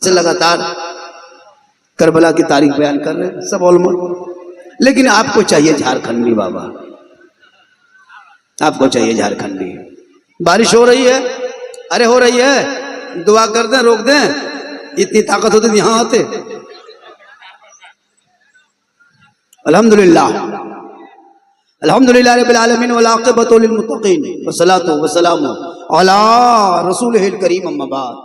से लगातार करबला की तारीख बयान कर रहे हैं सब ऑलमोस्ट। लेकिन आपको चाहिए झारखंडी बाबा, आपको चाहिए झारखंडी। बारिश हो रही है, अरे हो रही है, दुआ कर दें, रोक दें। इतनी ताकत होती तो यहां आते। अल्हम्दुलिल्लाह अल्हम्दुलिल्लाह रब्बिल आलमीन वल आक़िबतु लिल मुत्तक़ीन वस्सलातु वस्सलामु अला रसूलिहिल करीम अम्मा बाद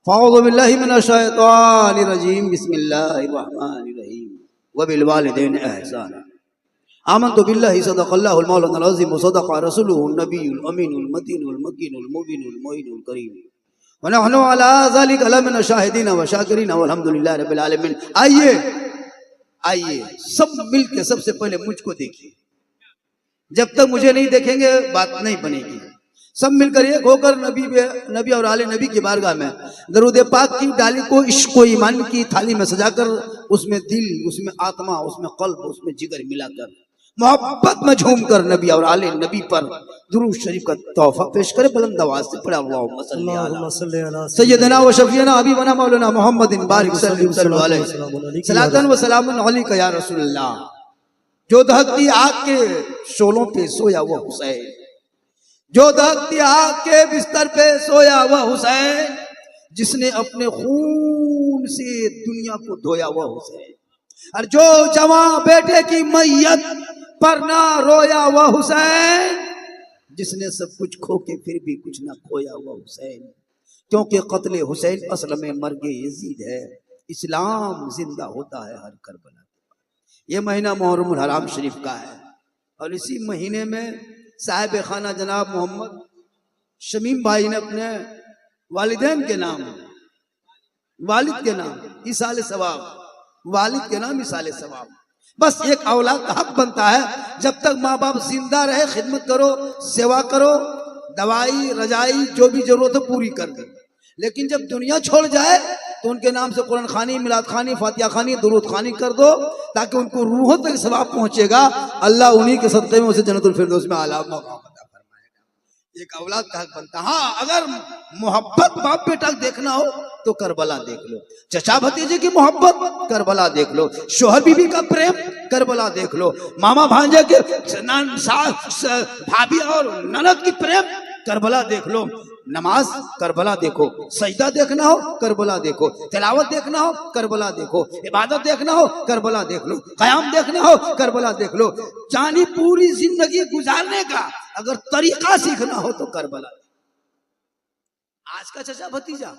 फ़अऊज़ु बिल्लाहि मिनश शैतानिर रजीम बिस्मिल्लाहिर रहमानिर रहीम व बिल वालिदैनि इहसाना आमन्तु बिल्लाहि सदक़ल्लाहुल मौलानाल अज़ीम व सदक़ रसूलुहुन नबियुल अमीनुल मतीनुल मकीनुल मुबीनुल मोइनुल करीम व नहनु अला ज़ालिका लमिन शाहिदीन व शाकिरीन वल्हम्दुलिल्लाहि रब्बिल आलमीन। आइए आइए सब मिलके सबसे पहले मुझको देखिए। जब तक मुझे नहीं देखेंगे बात नहीं बनेगी। सब मिलकर एक होकर नबी और आले नबी की बारगाह में दरूद पाक की डाली को इश्क व ईमान की थाली में सजाकर उसमें दिल, उसमें आत्मा, उसमें कल्ब, उसमें जिगर मिलाकर मोहब्बत में झूमकर नबी और आले नबी पर दुरूद शरीफ का तोहफा पेश करे। बुलंद आवाज से पढ़ा अल्लाहुम्मा सल्ली अला सय्यदना व शफीना हबीबना मौलाना मोहम्मदिन बारिक सल्लल्लाहु अलैहि सलातन व सलामुन अलैका या रसूलल्लाह। जो दहकती आग के शोलों पे सोया वो हुसैन, जो दहकती आग के बिस्तर पे सोया वो हुसैन, जिसने अपने खून से दुनिया को धोया वो हुसैन, और जो जवां बेटे की मैयत पर ना रोया वो हुसैन, जिसने सब कुछ खो के फिर भी कुछ ना खोया वो हुसैन। क्योंकि कत्ले हुसैन असल में मर्गे यजीद है, इस्लाम जिंदा होता है हर करबला। ये महीना मुहर्रमुल हराम शरीफ का है और इसी महीने में साहिब खाना जनाब मोहम्मद शमीम भाई ने अपने वालिदैन के नाम, वालिद के नाम इसाले सवाब, वालिद के नाम इसाले सवाब। बस एक औलाद का हक बनता है, जब तक माँ बाप जिंदा रहे खिदमत करो, सेवा करो, दवाई रजाई जो भी जरूरत है पूरी कर दो। लेकिन जब दुनिया छोड़ जाए तो उनके नाम से कुरान खानी, मिलाद खानी, फातिहा खानी, दुरूद खानी कर दो, ताकि उनको रूहों तक सवाब पहुंचेगा। अल्लाह उन्हीं के सदक़े में उसे जन्नतुल फिरदौस में आला मकाम अता फरमाएगा। एक औलाद का हक बनता। हाँ, अगर मोहब्बत बाप बेटा देखना हो तो करबला देख लो, चचा भतीजे की मोहब्बत करबला देख लो, शोहर बीवी का प्रेम करबला देख लो, मामा भांजे के भाभी और ननद की प्रेम करबला देख लो, नमाज करबला देखो, सजदा देखना हो करबला देखो, तिलावत देखना हो करबला देखो, इबादत देखना हो करबला देख लो, क़याम देखना हो करबला देख लो। जानी पूरी जिंदगी गुजारने का अगर तरीका सीखना हो तो करबला। आज का चचा भतीजा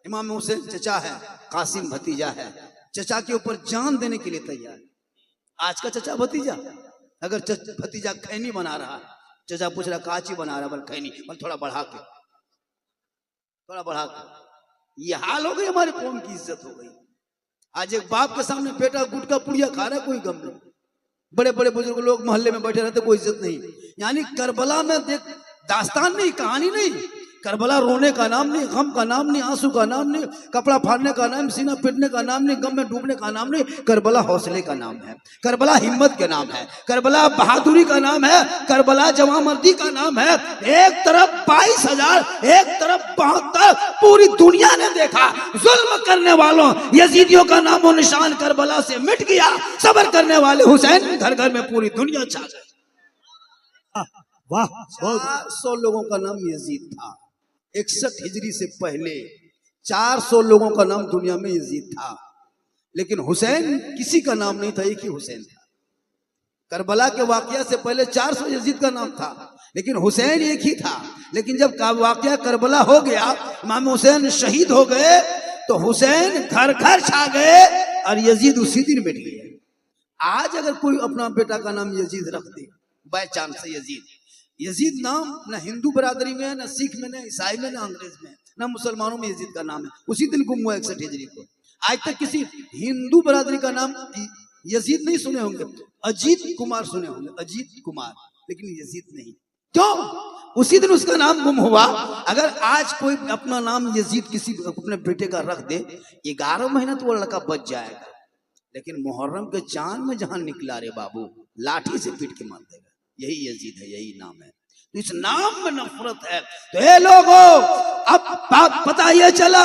इमाम हुसैन चचा है, कासिम भतीजा है, चचा के ऊपर जान देने के लिए तैयार। आज का चचा भतीजा, अगर भतीजा खैनी बना रहा, चचा पूछ रहा काची बना रहा, बोल खैनी, बोल थोड़ा बढ़ा के, थोड़ा बढ़ा के। ये हाल हो गई, हमारे कौम की इज्जत हो गई। आज एक बाप के सामने बेटा गुटका पुड़िया खा रहा है, कोई गम नहीं। बड़े बड़े बुजुर्ग लोग मोहल्ले में बैठे रहते, कोई इज्जत नहीं। यानी करबला में देख, दास्तान नहीं, कहानी नहीं। करबला रोने का नाम नहीं, गम का नाम नहीं, आंसू का नाम नहीं, कपड़ा फाड़ने का नाम, सीना पिटने का नाम नहीं, गम में डूबने का नाम नहीं। करबला हौसले का नाम है, करबला हिम्मत के नाम है, करबला बहादुरी का नाम है, करबला जवामर्दी का नाम है। एक तरफ 22,000, एक तरफ 72, पूरी दुनिया ने देखा जुल्म करने वालों यजीदियों का नामो निशान करबला से मिट गया। सब्र करने वाले हुसैन घर घर में पूरी दुनिया छा गई। वाह, 400 लोगों का नाम यजीद था। 61 हिजरी से पहले 400 लोगों का नाम दुनिया में यजीद था, लेकिन हुसैन किसी का नाम नहीं था, एक ही हुसैन था। करबला के वाकया से पहले 400 यजीद का नाम था, लेकिन हुसैन एक ही था। लेकिन जब वाकया करबला हो गया, इमाम हुसैन शहीद हो गए, तो हुसैन घर घर छा गए और यजीद उसी दिन मिट गए। आज अगर कोई अपना बेटा का नाम यजीद रख दे बाय चांस से, यजीद नाम न हिंदू बरादरी में है, न सिख में, न ईसाई में, न अंग्रेज में, न मुसलमानों में यजीद का नाम है। उसी दिन गुम हुआ 61 हिजरी को। आज तक किसी हिंदू बरादरी का नाम यजीद नहीं सुने होंगे, अजीत कुमार सुने होंगे, अजीत कुमार, लेकिन यजीद नहीं। क्यों? उसी दिन उसका नाम गुम हुआ। अगर आज कोई अपना नाम यजीद किसी अपने बेटे का रख दे, 11 महीना तो वो लड़का बच जाएगा, लेकिन मुहर्रम के चांद में जहां निकला रे बाबू, लाठी से पीट के मार देगा। यही यजीद है, यही नाम है। तो इस नाम में नफरत है। तो ये लोगों, अब बात पता ये चला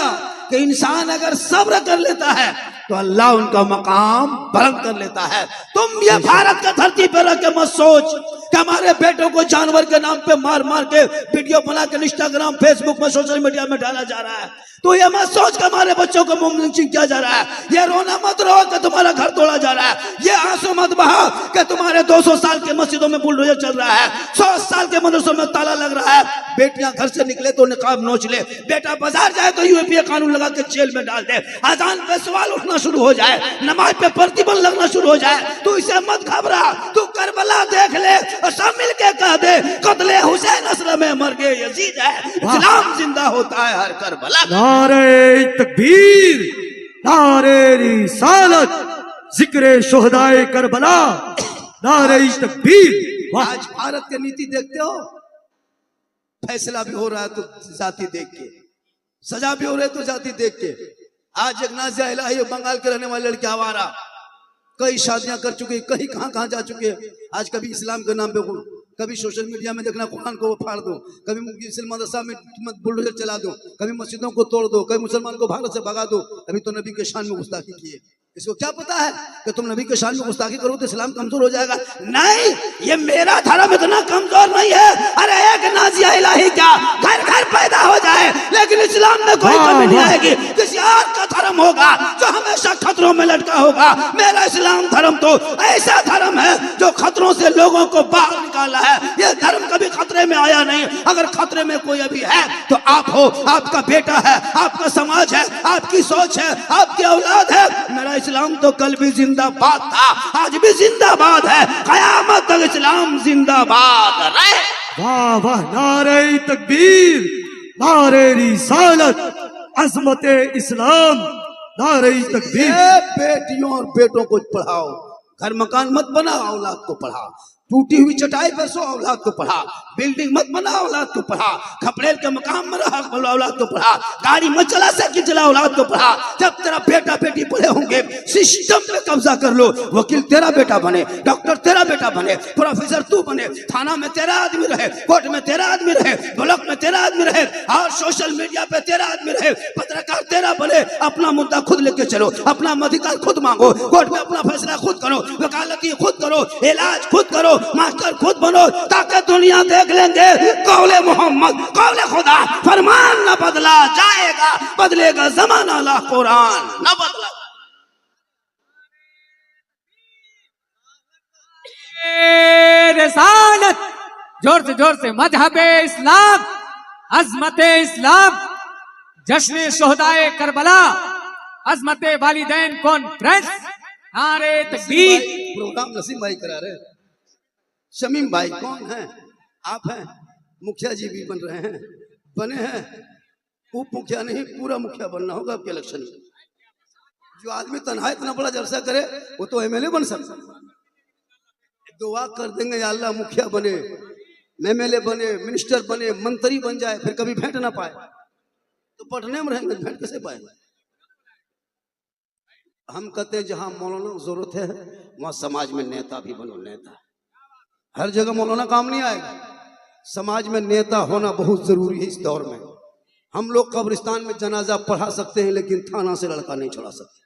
कि इंसान अगर सब्र कर लेता है तो अल्लाह उनका मकाम बुलंद कर लेता है। तुम ये भारत का धरती पर रख के मत सोच कि हमारे बेटों को जानवर के नाम पे मार मार के वीडियो बना के इंस्टाग्राम फेसबुक में सोशल मीडिया में डाला जा रहा है। तो ये मत सोच कि हमारे बच्चों को मुंह लिंचिंग किया जा रहा है। ये रोना मत रो कि तुम्हारा घर तोड़ा जा रहा है। ये आंसू मत बहा कि तुम्हारे 200 साल के मस्जिदों में बुलडोजर चल रहा है, 100 साल के मदरसों में ताला लग रहा है। बेटियां घर से निकले तो निकाब नोच ले, बेटा बाजार जाए तो यूएपीए कानून लगा के जेल में डाल दे, अजान पे सवाल उठना शुरू हो जाए, नमाज पे प्रतिबंध लगना शुरू हो जाए। तू इसे मत घबरा, तू करबला देख ले और सब मिल के कह दे कत्ले हुसैन असर में मर गए यजीद है, इस्लाम जिंदा होता है हर करबला। नारे तकबीर, नारे रिसालत, जिक्रे शोहदाए करबला, नारे तकबीर। आज भारत की नीति देखते हो, फैसला भी हो रहा है तो जाति देख के, सजा भी हो रही है तो जाति देख के। आज एक नाज़िया इलाही बंगाल के रहने वाले लड़के आवारा कई शादियां कर चुके, कहीं कहां जा चुके। आज कभी इस्लाम के नाम पे, कभी सोशल मीडिया में देखना कुरान को फाड़ दो, कभी मुस्लिम मदरसा में बुलडोजर चला दो, कभी मस्जिदों को तोड़ दो, कभी मुसलमान को भारत से भगा दो, कभी तो नबी के शान में गुस्ताखी किए। इसको क्या पता है कि तुम नबी के शान में गुस्ताखी करो तो इस्लाम कमजोर हो जाएगा? नहीं, ये मेरा धर्म इतना कमजोर नहीं है। अरे एक नाज़िया इलाही क्या घर घर पैदा हो जाए लेकिन इस्लाम में कोई कमी नहीं आएगी। किसी और का धर्म होगा जो हमेशा खतरों में लटका होगा। मेरा इस्लाम धर्म तो ऐसा धर्म है जो खतरों से लोगों को बाहर निकाला है। ये धर्म कभी खतरे में आया नहीं। अगर खतरे में कोई अभी है तो आप हो, आपका बेटा है, आपका समाज है, आपकी सोच है, आपकी औलाद है। मेरा इस्लाम तो कल भी जिंदाबाद था, आज भी जिंदाबाद है, कयामत तक इस्लाम जिंदाबाद रहे। वाह वाह, नारे तकबीर, नारे रिसालत, अज़मते इस्लाम, नारे तकबीर। बेटियों और बेटों को पढ़ाओ, घर मकान मत बनाओ, औलाद को पढ़ा। टूटी हुई चटाई पर सो, औलाद को पढ़ा। बिल्डिंग मत बना, औलाद को पढ़ा। खपड़ेल के मकाम में रहा, औलाद को पढ़ा। गाड़ी मत चला, साइकिल चला, औलाद को पढ़ा। जब तेरा बेटा बेटी पढ़े होंगे, सिस्टम पे कब्जा कर लो। वकील तेरा बेटा बने, डॉक्टर तेरा बेटा बने, प्रोफेसर तू बने, थाना में तेरा आदमी रहे, कोर्ट में तेरा आदमी रहे, ब्लॉक में तेरा आदमी रहे, और सोशल मीडिया पे तेरा आदमी रहे, पत्रकार तेरा बने। अपना मुद्दा खुद लेके चलो, अपना अधिकार खुद मांगो, कोर्ट में अपना फैसला खुद करो, वकालती खुद करो, इलाज खुद करो, मास्टर खुद बनो, ताकि दुनिया देख लेंगे कौले मोहम्मद, कौले खुदा, फरमान न बदला जाएगा, बदलेगा जमाना ला कुरान न बदला। रिसालत, जोर से मजहबे इस्लाम, अज़मते इस्लाम, जश्न शोहदाए करबला, अज़मते वालिदैन कॉन्फ्रेंस, नारे तकबीर। प्रोग्राम नसीम भाई करा रहे। शमीम भाई कौन है? आप हैं। मुखिया जी भी बन रहे हैं, बने हैं। उप मुखिया नहीं, पूरा मुखिया बनना होगा आपके इलेक्शन में। जो आदमी तनहा इतना बड़ा जलसा करे वो तो एमएलए बन सकता। दुआ कर देंगे या अल्लाह मुखिया बने, एमएलए बने, मिनिस्टर बने, मंत्री बन जाए, फिर कभी भेंट ना पाए तो पटने में रहेंगे, भेंट कैसे पाएंगे? हम कहते हैं जहां मौलाना की जरूरत है वहां समाज में नेता भी बनो। नेता हर जगह मौलाना काम नहीं आएगा। समाज में नेता होना बहुत जरूरी है इस दौर में। हम लोग कब्रिस्तान में जनाजा पढ़ा सकते हैं लेकिन थाना से लड़का नहीं छुड़ा सकते।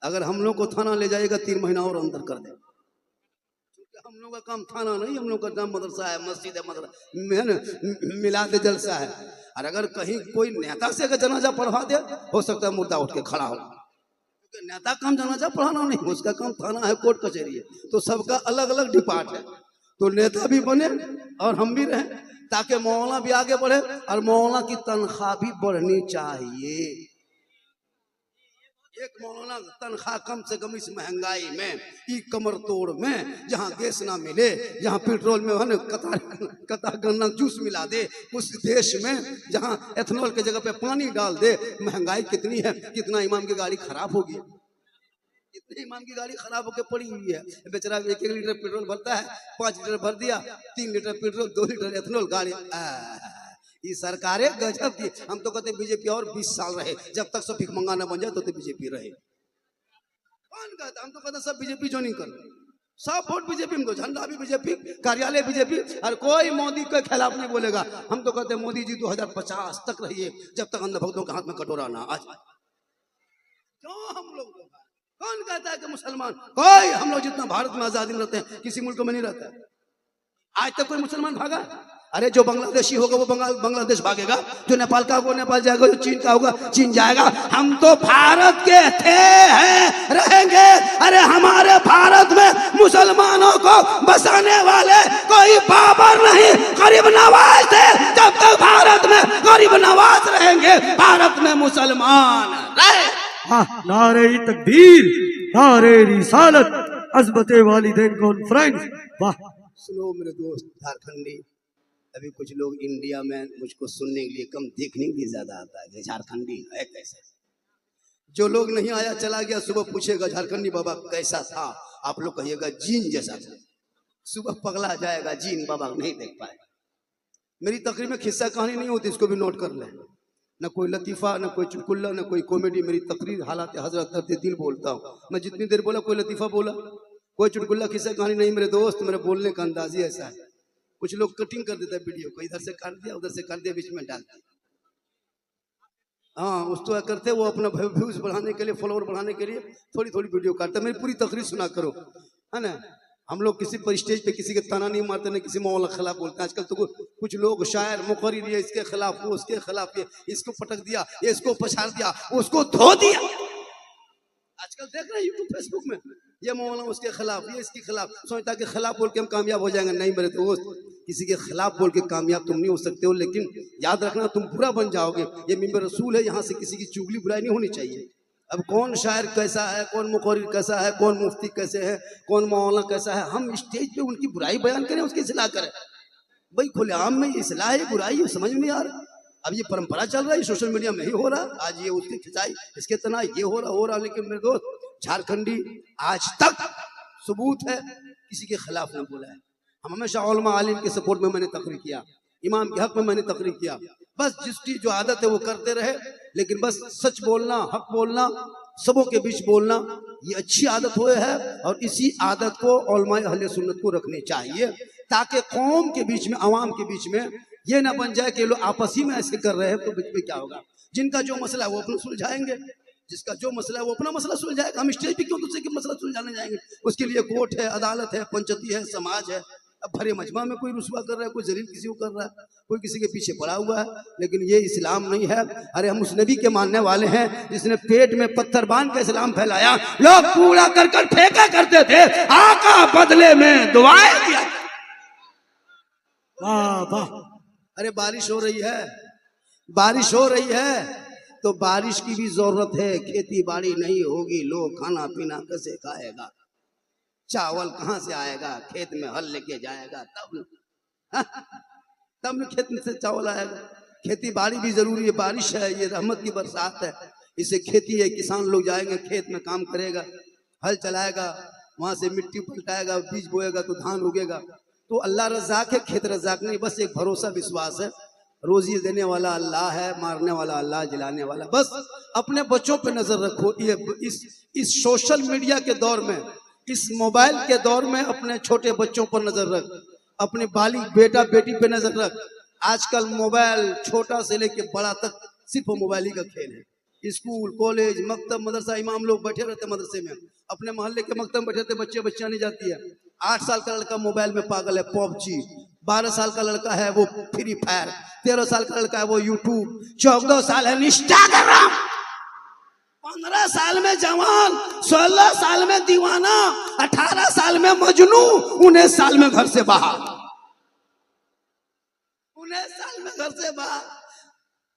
अगर हम लोग को थाना ले जाएगा 3 महीना और अंदर कर दे। हम लोग का काम थाना नहीं, हम लोग का काम मदरसा है, मस्जिद है, मदरसा मिलाद जलसा है। और अगर कहीं कोई नेता से अगर जनाजा पढ़वा दे, हो सकता है मुर्दा उठ के खड़ा हो। नेता काम जनाजा पढ़ाना नहीं, उसका काम थाना है, कोर्ट कचहरी है। तो सबका अलग अलग डिपार्ट है। तो नेता भी बने और हम भी रहें, ताकि मौलाना भी आगे बढ़े और मौलाना की तनख्वाह भी बढ़नी चाहिए। एक मौलाना तनख्वाह कम से कम इस महंगाई में, कमर तोड़ में, जहाँ गैस ना मिले, जहाँ पेट्रोल में कतार गन्ना जूस मिला दे, उस देश में जहाँ एथेनॉल की जगह पे पानी डाल दे। महंगाई कितनी है, कितना इमाम की गाड़ी खराब होगी, इतने इमाम की गाड़ी खराब होकर पड़ी हुई है। बेचारा 1 लीटर पेट्रोल भरता है, 5 लीटर भर दिया, 3 लीटर पेट्रोल, 2 लीटर एथेनॉल गाड़ी। ये सरकारें गजब की। हम तो कहते बीजेपी और 20 साल रहे, जब तक सब भिख मंगाना बन जाए तो बीजेपी रहे। कौन कहता? हम तो कहते सब बीजेपी ज्वाइनिंग करो, सब वोट बीजेपी में दो, झंडा भी बीजेपी, कार्यालय बीजेपी, और कोई मोदी के खिलाफ नहीं बोलेगा। हम तो कहते हैं मोदी जी 2050 तक रहिए, जब तक अंधभक्तों के हाथ में कटोरा ना आ जाए। क्यों हम लोग, कौन कहता है कि मुसलमान, कोई, हम लोग जितना भारत में आजादी में रहते हैं किसी मुल्क में नहीं रहता है। आज तक कोई मुसलमान भागा? अरे जो बांग्लादेशी होगा वो बांग्लादेश भागेगा, जो नेपाल का होगा नेपाल जाएगा, जो चीन का होगा चीन जाएगा। हम तो भारत के थे, हैं, रहेंगे। अरे हमारे भारत में मुसलमानों को बसाने वाले कोई बाबर नहीं, गरीब नवाज थे। जब तक भारत में गरीब नवाज रहेंगे, भारत में मुसलमान रहे। नारे तकबीर, नारे रिसालत, अज़मत वालिदैन कॉन्फ्रेंस। वाह, सुनो मेरे दोस्त झारखंडी, अभी कुछ लोग इंडिया में मुझको सुनने के लिए कम, देखने के लिए ज्यादा आता है। झारखंडी है कैसे? जो लोग नहीं आया चला गया, सुबह पूछेगा झारखंडी बाबा कैसा था, आप लोग कहिएगा जीन जैसा था। सुबह पगला जाएगा, जीन बाबा नहीं देख पाए। मेरी तकरीर में खिस्सा कहानी नहीं होती, इसको भी नोट कर ले। न कोई लतीफ़ा, न कोई चुटकुल्ला, न कोई कॉमेडी। मेरी तकरीर हालात हजरत दर्द दिल बोलता हूँ। मैं जितनी देर बोला कोई लतीफ़ा बोला, कोई चुटकुल्ला खिस्सा कहानी नहीं मेरे दोस्त। मेरे बोलने का अंदाज ही ऐसा है। कुछ लोग कटिंग कर देता है वीडियो को, इधर से काट दिया उधर से काट दिया, बीच में डाल दिया। हाँ, उसको करते वो अपना व्यूज बढ़ाने के लिए, फॉलोअर बढ़ाने के लिए थोड़ी थोड़ी वीडियो काटते। मेरी पूरी तकरीर सुना करो, है ना। हम लोग किसी पर स्टेज पे किसी के ताना नहीं मारते, नहीं किसी मौला के खिलाफ बोलते हैं। आजकल तो कुछ लोग शायर मुकर्रिर, ये इसके खिलाफ, वो उसके खिलाफ, ये इसको पटक दिया, ये इसको पछाड़ दिया, उसको धो दिया। आजकल देख रहे हैं यूट्यूब फेसबुक में, ये मौलाना उसके खिलाफ, ये इसके खिलाफ। सोचता कि खिलाफ बोल के हम कामयाब हो जाएंगे। नहीं मेरे दोस्त, किसी के खिलाफ बोल के कामयाब तुम नहीं हो सकते हो, लेकिन याद रखना तुम बुरा बन जाओगे। ये मिंबर रसूल है, यहाँ से किसी की चुगली बुराई नहीं होनी चाहिए। अब कौन शायर कैसा है, कौन मुकर्रिर कैसा है, कौन मुफ्ती कैसे है, कौन मौलाना कैसा है, हम स्टेज पे उनकी बुराई बयान करें, उसकी इस्लाह करें? भाई खुलेआम में इस्लाह है, बुराई है, समझ में नहीं आ रहा। अब ये परंपरा चल रहा है, सोशल मीडिया में ही हो रहा। आज ये उसकी खिंचाई, इसके तना, ये हो रहा। लेकिन मेरे दोस्त झारखंडी आज तक सबूत है किसी के खिलाफ न बोला है। हम हमेशा उलमा आलिम के सपोर्ट में मैंने तकरीर किया, इमाम के हक में मैंने तकरीर किया। बस जिसकी जो आदत है वो करते रहे, लेकिन बस सच बोलना, हक बोलना, सबों के बीच बोलना, ये अच्छी आदत हुए है। और इसी आदत को उलमाए अहले सुन्नत को रखनी चाहिए, ताकि कौम के बीच में, अवाम के बीच में ये ना बन जाए कि लोग आपस ही में ऐसे कर रहे हैं तो बीच में क्या होगा। जिनका जो मसला है वो अपना सुलझाएंगे, जिसका जो मसला है वो अपना मसला सुलझाएगा। हम स्टेज पे क्यों दूसरे के मसला सुलझाने जाएंगे? उसके लिए कोर्ट है, अदालत है, पंचायती है, समाज है। अब भरे मजमा में कोई रुसवा कर रहा है, कोई जलील किसी को कर रहा है, कोई किसी के पीछे पड़ा हुआ है, लेकिन ये इस्लाम नहीं है। अरे हम उस नबी के मानने वाले हैं जिसने पेट में पत्थर बांध कर इस्लाम फैलाया। लोग कूड़ा कर फेंका करते थे, आका बदले में दुआएं दिया। वाह वाह। अरे बारिश हो रही है, बारिश हो रही है, तो बारिश की भी जरूरत है। खेती बाड़ी नहीं होगी, लोग खाना पीना कैसे खाएगा? चावल कहाँ से आएगा? खेत में हल लेके जाएगा तब न खेत में से चावल आएगा। खेती बाड़ी भी जरूरी है। बारिश है, ये रहमत की बरसात है, इसे खेती है। किसान लोग जाएंगे खेत में, काम करेगा, हल चलाएगा, वहां से मिट्टी पलटाएगा, बीज बोएगा तो धान उगेगा। तो अल्लाह रज़ाक है, खेत रज़ाक नहीं। बस एक भरोसा विश्वास है, रोजी देने वाला अल्लाह है, मारने वाला अल्लाह, जिलाने वाला। बस अपने बच्चों पे नजर रखो। ये इस सोशल मीडिया के दौर में, इस मोबाइल के दौर में अपने छोटे बच्चों पर नजर रख, अपने बालिग बेटा बेटी पे नजर रख। आजकल मोबाइल छोटा से लेके बड़ा तक सिर्फ मोबाइल ही का खेल है। स्कूल, कॉलेज, मकतब, मदरसा, इमाम लोग बैठे रहते मदरसे में, अपने मोहल्ले के मकतब में बैठे रहते, बच्चे बच्चियां नहीं जाती है। 8 साल का लड़का मोबाइल में पागल है, पबजी। 12 साल का लड़का है वो फ्री फायर। 13 साल का लड़का है वो यूट्यूब। 14 साल है इंस्टाग्राम। 15 साल में जवान, 16 साल में दीवाना, 18 साल में मजनू, 19 साल में घर से बाहर। 19 साल में घर से बाहर।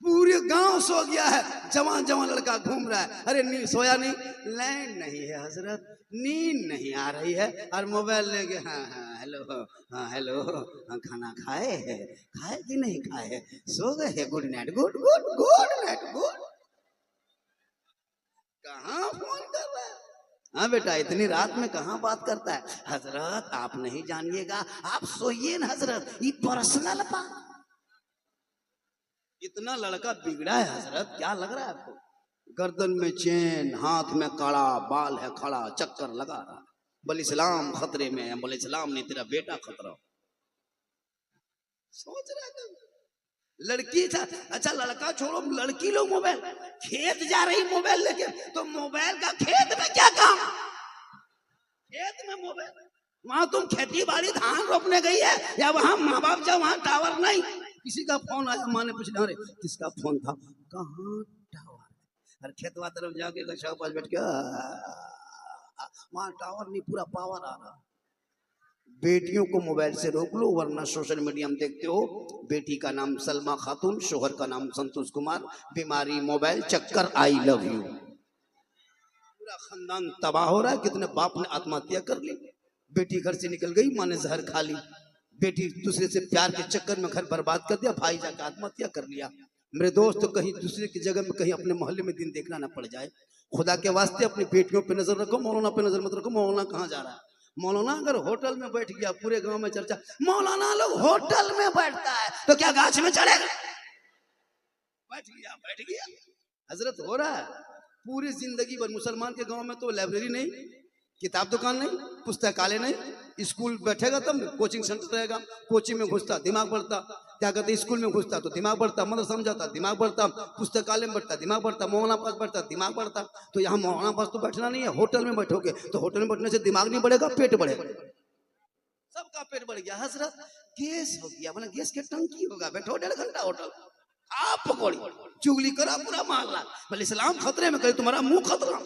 पूरे गांव सो गया है, जवान जवान लड़का घूम रहा है। अरे सोया नहीं, लैंड नहीं है हजरत, नींद नहीं आ रही है, और मोबाइल लेके हाँ हेलो, हाँ हेलो, हाँ खाना खाए है, खाए कि नहीं खाए है, सो गए है, good night, good good good night, good. कहाँ फोन कर रहा है? हाँ बेटा, इतनी रात में कहाँ बात करता है? हजरत आप नहीं जानिएगा, आप सोइए ना हजरत, ये पर्सनल बात। इतना लड़का बिगड़ा है हजरत, क्या लग रहा है आपको? गर्दन में चेन, हाथ में कड़ा, बाल है खड़ा, चक्कर लगा रहा। बोले इस्लाम खतरे में है, बोले इस्लाम नहीं तेरा बेटा खतरा। सोच रहे थे लड़की था, अच्छा लड़का छोड़ो, लड़की लोग मोबाइल, खेत जा रही मोबाइल लेके, तो मोबाइल का खेत में क्या काम? खेत में मोबाइल, वहां तुम खेती बाड़ी धान रोपने गई है, या वहां माँ बाप जब वहां टावर नहीं, किसी का फोन आया, माँ ने पूछा अरे किसका फोन था, कहाँ टावर, अरे खेतवा तरफ जाके गछा पास बैठ के वहां टावर नहीं, पूरा पावर आ रहा। बेटियों को मोबाइल से रोक लो, वरना सोशल मीडिया में देखते हो, बेटी का नाम सलमा खातून, शोहर का नाम संतोष कुमार, बीमारी मोबाइल, चक्कर आई लव यू, पूरा खानदान तबाह हो रहा है। कितने बाप ने आत्महत्या कर ली, बेटी घर से निकल गई, माँ ने जहर खा ली, बेटी दूसरे से प्यार के चक्कर में घर बर्बाद कर दिया, भाई जाकर आत्महत्या कर लिया। मेरे दोस्त, तो कहीं दूसरे की जगह में, कहीं अपने मोहल्ले में दिन देखना ना पड़ जाए। खुदा के वास्ते अपनी बेटियों पे नजर रखो, मौलाना पे नजर मत रखो। मौलाना कहाँ जा रहा है? मौलाना अगर होटल में बैठ गया, पूरे गांव में चर्चा, मौलाना लोग होटल में बैठता है, तो क्या गाछ में चढ़ेगा? बैठ गया, हजरत हो रहा है। पूरी जिंदगी भर मुसलमान के गांव में तो लाइब्रेरी नहीं, किताब दुकान नहीं, पुस्तकालय नहीं, स्कूल बैठेगा तब कोचिंग सेंटर रहेगा, कोचिंग में घुसता दिमाग बढ़ता, क्या कहते स्कूल में घुसता तो दिमाग बढ़ता, मदरसा समझाता दिमाग बढ़ता, पुस्तकालय में बढ़ता दिमाग बढ़ता, मौलाना पास बढ़ता दिमाग बढ़ता। तो यहाँ मौलाना पास तो बैठना नहीं है, होटल में बैठोगे तो होटल में बैठने से दिमाग नहीं बढ़ेगा, पेट बढ़ेगा, सबका पेट बढ़ गया। हजरत गैस हो गया, मतलब गैस की टंकी होगा, बैठो 1.5 घंटा होटल, आप पकौड़ी चुगली करा पूरा मामला, बोले इस्लाम खतरे में, करे तुम्हारा मुंह खतरा।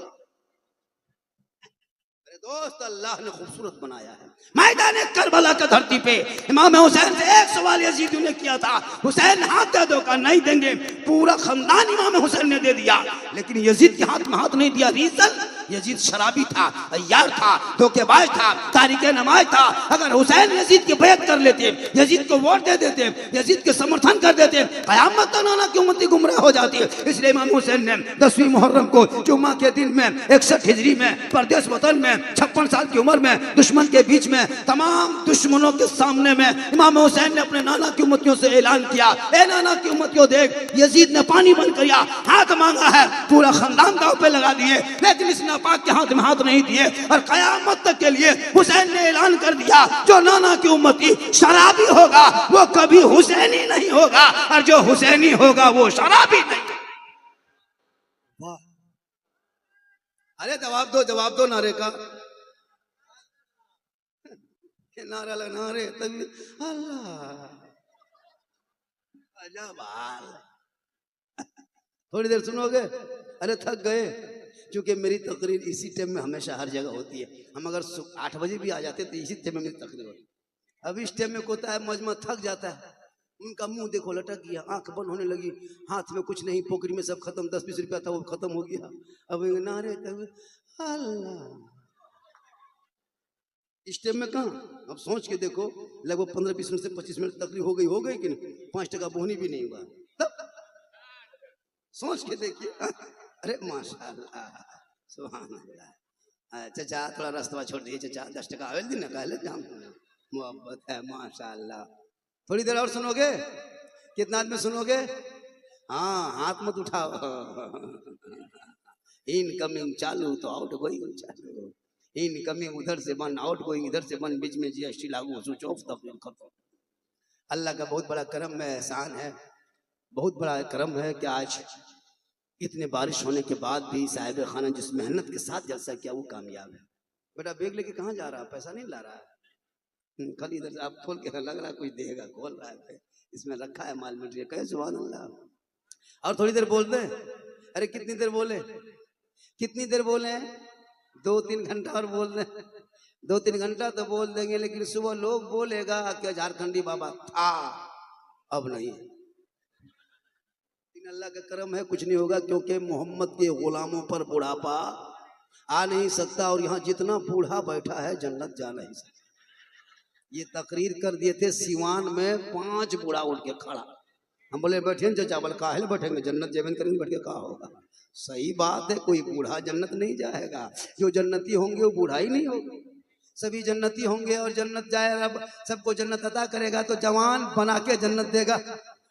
दोस्त, अल्लाह ने खूबसूरत बनाया है। मैदान करबला का धरती पे इमाम हुसैन से एक सवाल यजीद ने किया था, हुसैन हाथ दे दो, का नहीं देंगे, पूरा खानदान इमाम हुसैन ने दे दिया, लेकिन यजीद के हाथ में हाथ नहीं दिया। रीजन, यजीद शराबी था, अय्यार था, धोखेबाज था, तारिके नमाज था। अगर हुसैन यजीद की बैत कर लेते, यजीद को वोट दे देते, यजीद के समर्थन कर देते, कयामत तक नाना की उम्मती गुमराह हो जाती है। इसलिए इमाम हुसैन ने 10वीं मुहर्रम को जुम्मा के दिन में 61 हिजरी में परदेश वतन में 56 साल की उम्र में दुश्मन के बीच में तमाम दुश्मनों के सामने में इमाम हुसैन ने अपने नाना की उम्मतियों से ऐलान किया, ए नाना की उम्मतियों, देख यजीद ने पानी बंद किया, हाथ मांगा है, पूरा खानदान दांव पे लगा दिए, लेकिन इस नापाक के हाथ में हाथ नहीं दिए। और कयामत तक के लिए हुसैन ने ऐलान कर दिया, जो नाना की उम्मती शराबी होगा वो कभी हुसैनी नहीं होगा, और जो हुसैनी होगा वो शराबी नहीं। अरे जवाब दो नारे का, नारा लगा रे तभी अल्लाह अजब हाल। थोड़ी देर सुनोगे? अरे थक गए, क्योंकि मेरी तकरीर इसी टाइम में हमेशा हर जगह होती है। हम अगर 8 बजे भी आ जाते तो इसी टाइम में मेरी तकरीर होती। अब इस टाइम में होता है मजमा थक जाता है, उनका मुंह देखो लटक गया, आंख बंद होने लगी, हाथ में कुछ नहीं, पोखरी में सब खत्म, 10-20 रुपया था वो खत्म हो गया। अब नारे अल्लाह, इस टाइम में कहाँ? अब सोच के देखो, लगभग 15-20 मिनट से 25 मिनट तकलीफ हो गई कि नहीं? 5% बोहनी भी नहीं हुआ, तब सोच के देखिए। अरे माशाअल्लाह, सुभान अल्लाह। चाचा थोड़ा रास्ता छोड़ दीजिए चाचा, 10 टका आवेल दिन ना, मोहब्बत है माशाअल्लाह। थोड़ी देर और सुनोगे? कितना आदमी सुनोगे? हाँ, हाथ मत उठाओ। इनकमिंग चालू तो आउट गोइंग चालू, इनकमिंग उधर से बंद, आउट गोइंग इधर से बंद, बीच में जीएसटी लागू, स्विच ऑफ, तक खत्म। अल्लाह का बहुत बड़ा करम है, एहसान है, बहुत बड़ा करम है कि आज इतने बारिश होने के बाद भी साहिब खाना जिस मेहनत के साथ जलसा किया वो कामयाब है। बेटा बैग लेके कहाँ जा रहा है? पैसा नहीं ला रहा है, खाली इधर से आप खोल के लग रहा है कोई देगा, खोल रहा है, इसमें रखा है माल मटेरियल। कहे सुभान अल्लाह। और थोड़ी देर बोलते हैं, अरे कितनी देर बोले, कितनी देर बोले? 2-3 घंटा और बोल रहे, 2-3 घंटा तो बोल देंगे, लेकिन सुबह लोग बोलेगा कि झारखंडी बाबा था, अब नहीं। अल्लाह का करम है, कुछ नहीं होगा, क्योंकि मोहम्मद के गुलामों पर बुढ़ापा आ नहीं सकता, और यहाँ जितना बूढ़ा बैठा है जन्नत जा नहीं सकता। ये तकरीर कर दिए थे सिवान में, 5 बूढ़ा उठ के खड़ा, हम बोले बैठे चाचा, बोले काहे बैठेंगे, जन्नत जेबन करेंगे, बैठ के कहा होगा। सही बात है, कोई बूढ़ा जन्नत नहीं जाएगा, जो जन्नती होंगे वो बूढ़ा ही नहीं होगा, सभी जन्नती होंगे और जन्नत जाए। रब सबको जन्नत अता करेगा तो जवान बना के जन्नत देगा,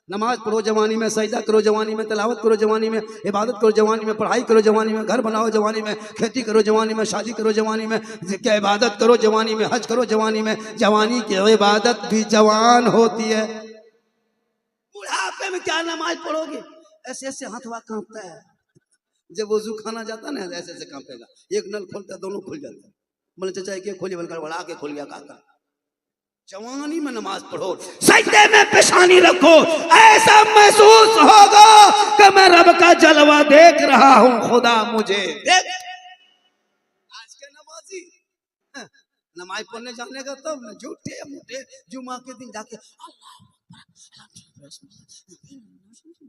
नमाज पढ़ो जवानी में, सजदा करो जवानी में, तिलावत करो जवानी में, इबादत करो जवानी में, पढ़ाई करो जवानी में, घर बनाओ जवानी में, खेती करो जवानी में, शादी करो जवानी में, क्या इबादत करो जवानी में, हज करो जवानी में। जवानी की इबादत भी जवान होती है। बुढ़ापे में क्या नमाज पढ़ोगे? ऐसे ऐसे हाथवा कांपता है। जब वजू खाना जाता ना ऐसे ऐसे कांपेगा। एक नल खोलता है, दोनों खुल जाते हैं। बोले चाचा एक खोलिए, बोलकर बढ़ा के खोल गया काका। जवानी में नमाज पढ़ो, सजदे में पेशानी रखो, ऐसा महसूस होगा कि मैं रब का जलवा देख रहा हूं, खुदा मुझे देख। आज के नमाजी नमाज पढ़ने जाने का तब झूठे मोटे जुमा के दिन जाके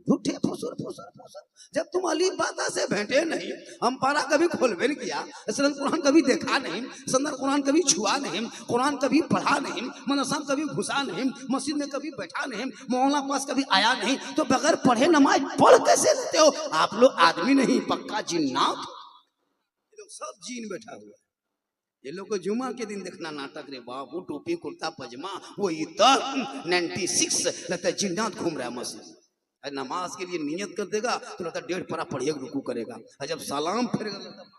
झूठे फुसर फुसर फुसर। जब तुम अली बाता से भेंटे नहीं, हम पारा कभी खोलबे नहीं किया, असलन कुरान कभी देखा नहीं, संदर कुरान कभी छुआ नहीं, कुरान कभी पढ़ा नहीं, मदरसा कभी घुसा नहीं, मस्जिद में कभी बैठा नहीं, मोहल्ला पास कभी आया नहीं, तो बगैर पढ़े नमाज पढ़ कैसे लेते हो? आप लोग आदमी नहीं, पक्का जिन्नात। ये लोग सब जीन बैठा हुआ है। ये लोग को जुमा के दिन देखना नाटक रे बाबू, टोपी कुर्ता पजमा, वो इतर 96 लगता है जिन्नात घूम रहा है मस्जिद। नमाज के लिए नियत कर देगा तो लगता है 1.5 पारा पढ़िए रुकू करेगा, और जब सलाम फिरेगा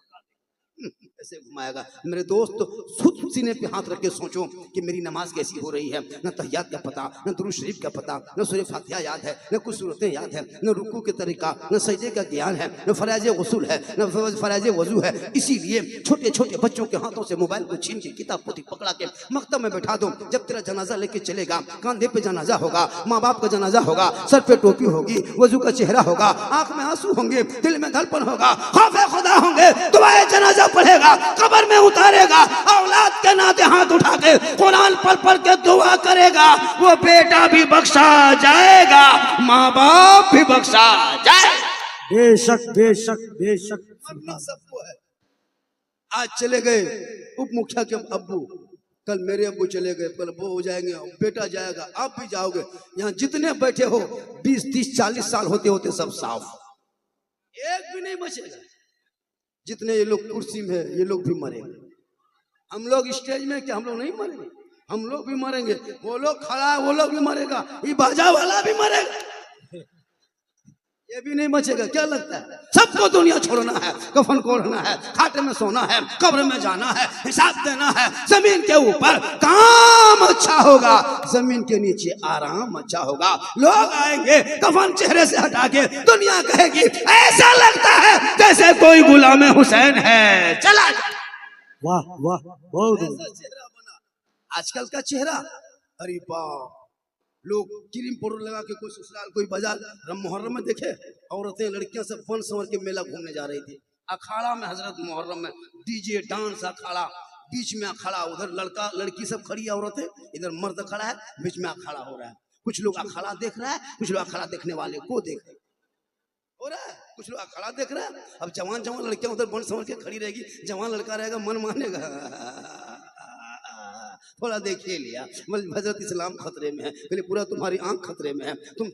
ऐसे घुमाएगा। मेरे दोस्त खुद सीने पे हाथ रख के सोचो कि मेरी नमाज कैसी हो रही है। न तहियात का पता, न दुरूद शरीफ का पता, न सूरह फातिहा याद है, न कुछ सूरतें याद है, न रुकू के तरीका, न सजदे का ज्ञान है, न फराज गुस्ल है, न फराज वजू है। इसीलिए छोटे छोटे बच्चों के हाथों से मोबाइल को छीन के किताब पोथी पकड़ा के मकतब में बैठा दो। जब तेरा जनाजा लेके चलेगा, कांधे पे जनाजा होगा, माँ बाप का जनाजा होगा, सर पे टोपी होगी, वजू का चेहरा होगा, आंख में आंसू होंगे, दिल में धड़पन होगा, खौफे खुदा होंगे, दुआए जनाजा पढ़ेगा, कब्र में उतारेगा, औलाद के नाते हाथ उठा के कुरान पढ़ के दुआ करेगा, वो बेटा भी बख्शा जाएगा, माँ बाप भी बख्शा जाए। बेशक बेशक बेशक। सबको है। आज चले गए उप मुखिया के अब्बू, कल मेरे अब्बू चले गए, कल वो हो जाएंगे, बेटा जाएगा, आप भी जाओगे। यहाँ जितने बैठे हो 20, 30, 40 साल होते होते सब साफ, एक भी नहीं बचेगा। जितने ये लोग कुर्सी में है, ये लोग भी मरेंगे। हम लोग स्टेज में, क्या हम लोग नहीं मरेंगे? हम लोग भी मरेंगे। वो लोग खड़ा है, वो लोग भी मरेगा, ये बाजा वाला भी मरेगा, ये भी नहीं बचेगा। क्या लगता है? सबको दुनिया छोड़ना है, कफन ओढ़ना है, खाटे में सोना है, कब्र में जाना है, हिसाब देना है। जमीन के ऊपर काम अच्छा होगा, जमीन के नीचे आराम अच्छा होगा। लोग आएंगे कफन चेहरे से हटा के, दुनिया कहेगी ऐसा लगता है जैसे कोई गुलाम हुसैन है, चला जा। वाह वाह, बहुत चेहरा बना आजकल का चेहरा। अरे बाप, लोग क्रीम पाउडर लगा के, कोई ससुराल कोई बाजार मुहर्रम में देखे, औरतें लड़कियां सब बन संवर के मेला घूमने जा रही थी। अखाड़ा में हजरत मुहर्रम में डीजे डांस अखाड़ा, बीच में अखाड़ा, उधर लड़का लड़की सब खड़ी है, औरतें इधर मर्द खड़ा है, बीच में अखाड़ा हो रहा है। कुछ लोग अखाड़ा देख रहा है, कुछ लोग अखाड़ा देखने वाले को देख रहे हो रहा है, कुछ लोग अखाड़ा देख रहा है। अब जवान जवान लड़कियां उधर बन संवर के खड़ी रहेगी, जवान लड़का रहेगा मन मानेगा, थोड़ा देखिए लिया, हजरत इस्लाम खतरे में है, पहले पूरा तुम्हारी आंख खतरे में है। तुम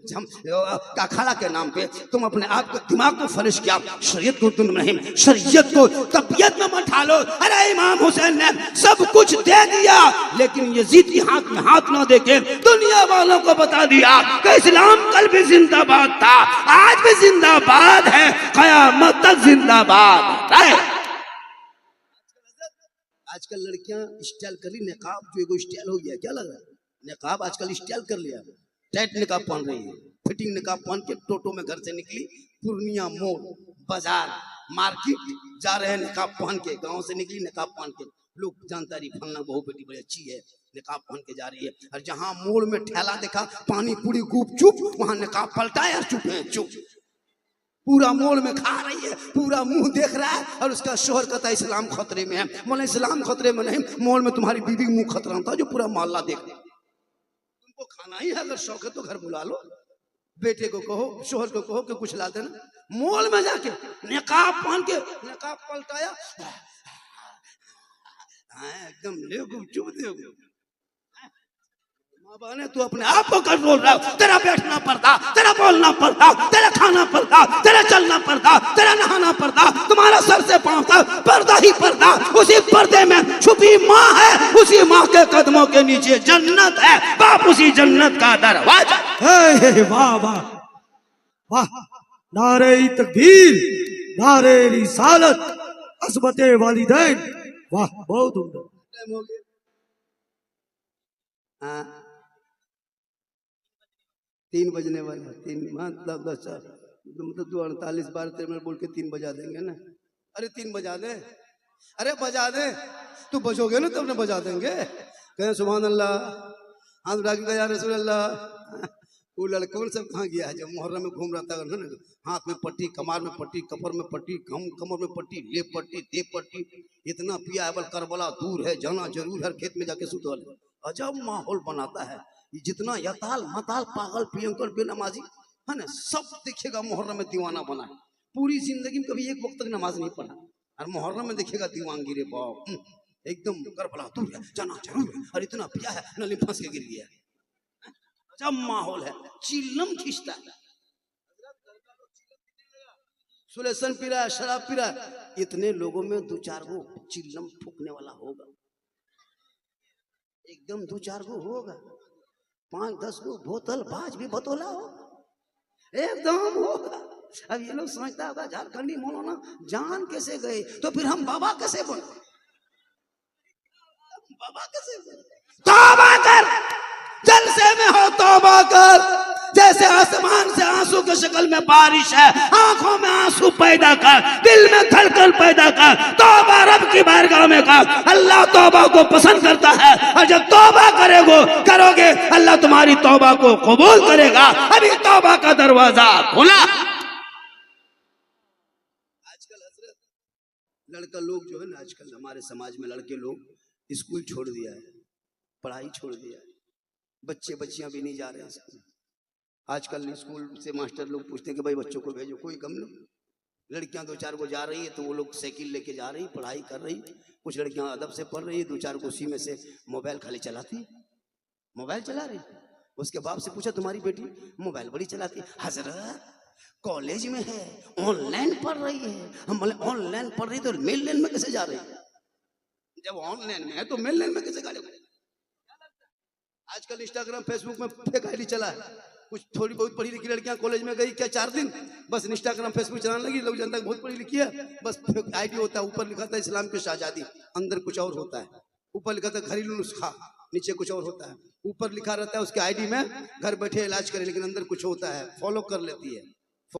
अखाड़ा के नाम पे तुम अपने आप को, दिमाग को फरिश किया, शरीयत को तुम नहीं, शरीयत को तबीयत में मत ढालो। अरे इमाम हुसैन ने सब कुछ दे दिया, लेकिन यजीद के हाथ में हाथ ना देके दुनिया वालों को बता दिया कि इस्लाम कल भी जिंदाबाद था, आज भी जिंदाबाद है, कयामत तक जिंदाबाद है। आजकल लड़कियां स्टाइल कर ली, नकाब जो एगो स्टाइल हो गया, क्या लग रहा है? नकाब आजकल स्टाइल कर लिया, टाइट नकाब पहन रही है, फिटिंग नकाब पहन के टोटो में घर से निकली, पूर्णिया मोड़ बाजार मार्केट जा रहे हैं नकाब पहन के, गांव से निकली नकाब पहन के। लोग जानता रही फलना बहू बेटी बड़ी अच्छी है, नकाब पहन के जा रही है। और जहां मोड़ में ठेला देखा पानी पूरी गुप चुप, वहां नकाब पलटा यार, चुप है चुप, पूरा मोड़ में खा रही है, पूरा मुंह देख रहा है, और उसका शोहर कहता है इस्लाम खतरे में है। बोले इस्लाम खतरे में नहीं, मोड़ में तुम्हारी बीवी मुंह खतरा था, जो पूरा मोहल्ला देख रहा। तुमको खाना ही है, अगर शौक है तो घर बुला लो, बेटे को कहो, शोहर को कहो कि कुछ ला देना। मोड़ में जाके नकाब पहन के, नकाब पलटाया, एकदम ले चुप दे। बने तू अपने आप को कंट्रोल रख, तेरा बैठना पड़ता, तेरा बोलना पड़ता, तेरा खाना पड़ता, तेरा चलना पड़ता, तेरा नहाना पड़ता, तुम्हारा सर से पांव तक पर्दा ही पर्दा। उसी पर्दे में छुपी माँ है, उसी माँ के कदमों के नीचे जन्नत है, बाप उसी जन्नत का दरवाजा। वाह वाह वाह, नारे तकबीर, नारे रिसालत, अज़मते वालिदैन, वाह बहुत उम्दा। टाइम हो गया। हाँ 3 बजने वाला, 3 मतलब 10 मतलब 2:48 12 13 मिनट बोल के 3 बजा देंगे ना। अरे 3 बजा दे, अरे बजा दे, तू बजोगे ना तब ना बजा देंगे। कहे सुभान अल्लाह, हाथ उठा के या रसूल अल्लाह। वो लड़कों सब कहाँ गया है? जब मुहर्रम में घूम रहा था ना, हाथ में पट्टी, कमार में पट्टी, कपर में पट्टी, कमर में पट्टी, ले पट्टी, दे पट्टी, इतना पिया है बल करबला दूर है, जाना जरूर है, खेत में जाके सुतल। अजब माहौल बनाता है ये। जितना यताल मताल पागल पियंकर बेनमाजी है ना, सब देखिएगा मुहर्रम में दीवाना बना है। पूरी जिंदगी में कभी एक वक्त तक नमाज नहीं पढ़ा और मुहर्रम में देखिएगा दीवानगिरी बाप एकदम करबला दूर है, जाना जरूर है, और इतना पिया है नली फंस के गिर गया। जब माहौल है, चिल्लम खींचता है, सुलेसन पी रहा है, शराब पी रहा है। इतने लोगों में 2-4 गो चिल्लम फूकने वाला होगा, एकदम 2-4 गो होगा। 5-10 गो बोतल बाज भी बतौला होगा, एकदम होगा। अब ये लोग समझता होगा झारखंडी मौलाना जान कैसे गए, तो फिर हम बाबा कैसे बने? बाबा कैसे बने? तौबा कर, जलसे में हो तौबा कर। जैसे आसमान से आंसू की शक्ल में बारिश है, आंखों में आंसू पैदा कर, दिल में धड़कन पैदा कर। तौबा रब की बारगाह में कर। अल्लाह तौबा को पसंद करता है, और जब तौबा करोगे अल्लाह तुम्हारी तौबा को कबूल करेगा। अभी तौबा का दरवाजा खुला। आजकल हजरत लड़का लोग जो है ना, आजकल हमारे समाज में लड़के लोग स्कूल छोड़ दिया है, पढ़ाई छोड़ दिया है। बच्चे बच्चियां भी नहीं जा रहे हैं स्कूल। आजकल स्कूल से मास्टर लोग पूछते हैं कि भाई बच्चों को भेजो, कोई गम नहीं। लड़कियां 2-4 को जा रही है तो वो लोग साइकिल लेके जा रही, पढ़ाई कर रही। कुछ लड़कियां अदब से पढ़ रही है, 2-4 को उसी में से मोबाइल खाली चलाती, मोबाइल चला रही। उसके बाप से पूछा तुम्हारी बेटी मोबाइल बड़ी चलाती है? हजरत कॉलेज में है, ऑनलाइन पढ़ रही है। हम बोले ऑनलाइन पढ़ रही तो मेल लेन में कैसे जा रही है? जब ऑनलाइन में है तो मेल लेन में कैसे गाड़ी? आजकल इंस्टाग्राम फेसबुक में फेक आईडी चला है। कुछ थोड़ी बहुत पढ़ी लिखी लड़कियां कॉलेज में गई क्या 4 दिन, बस इंस्टाग्राम फेसबुक चलाने लगी। लोग जनता बहुत पढ़ी लिखी है, बस फेक आईडी होता है, ऊपर लिखा था इस्लाम की शहजादी, अंदर कुछ और होता है। ऊपर लिखा था घरेलू नुस्खा, नीचे कुछ और होता है। ऊपर लिखा रहता है उसके आईडी में घर बैठे इलाज करें, लेकिन अंदर कुछ होता है, फॉलो कर लेती है।